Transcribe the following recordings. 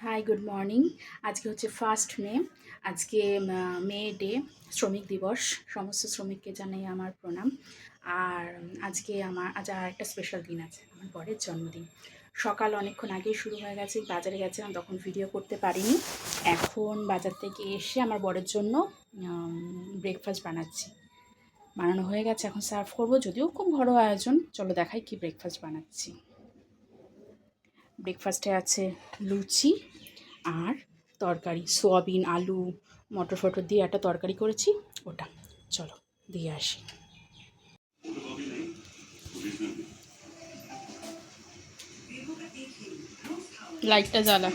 High, good morning. আজকে হচ্ছে 1 মে। আজকে মে ডে, শ্রমিক দিবস। সমস্ত শ্রমিককে জানাই আমার প্রণাম। আর আজ আর একটা স্পেশাল দিন আছে, আমার বরের জন্মদিন। সকাল অনেকক্ষণ আগেই শুরু হয়ে গেছে, বাজারে গেছিলাম, তখন ভিডিও করতে পারিনি। এখন বাজার থেকে এসে আমার বরের জন্য ব্রেকফাস্ট বানানো হয়ে গেছে, এখন সার্ভ করবো। যদিও খুব ঘরোয়া আয়োজন, চলো দেখাই কি ব্রেকফাস্ট বানাচ্ছি। ব্রেকফাস্টে আছে লুচি আর তরকারি, সোয়াবিন, আলু, মটর ফটর দিয়ে একটা তরকারি করেছি, ওটা। চলো দিয়ে আসি। লাইটটা জ্বালা।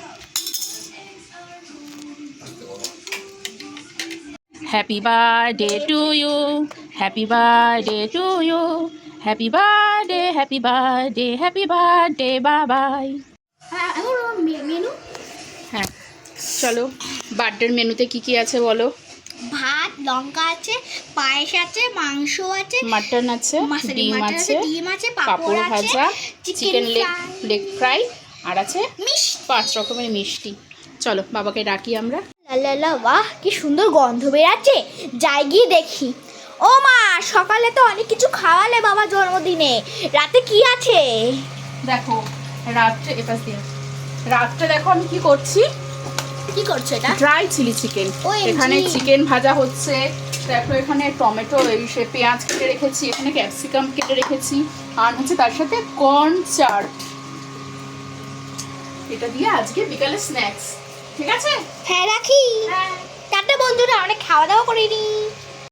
Happy birthday to you, happy birthday to you, happy birthday, happy birthday, happy birthday Babai. Menu. হ্যাঁ, চলো বার্থডের মেনুতে কি কি আছে বলো। ভাত, লঙ্কা আছে, পায়েস আছে, মাংস আছে, মাটন আছে, ডিম আছে, পাঁপড় ভাজা, চিকেন লেগ ফ্রাই, আর আছে মিষ্টি। 5 রকমের মিষ্টি। চলো বাবাকে ডাকি আমরা। লালা, বাহ কি সুন্দর গন্ধ বেরাচ্ছে, যাই গিয়ে দেখি। ও মা, সকালে তো অনেক কিছু খাওয়ালে বাবা জন্মদিনে, রাতে কি আছে? দেখো রাত্রে রাত্রে দেখো আমি কি করছি। কি করছো এটা? Dry chilli chicken. এখানে চিকেন ভাজা হচ্ছে। দেখো এখানে টমেটো, পেঁয়াজ কেটে রেখেছি, এখানে ক্যাপসিকাম কেটে রেখেছি, আর হচ্ছে তার সাথে কর্ন চাট। এটা দিয়ে আজকে বিকালে স্ন্যাক্স। ঠিক আছে, হ্যাঁ রাখি। টাটা বন্ধুরা, অনেক খাওয়া দাওয়া করিনি।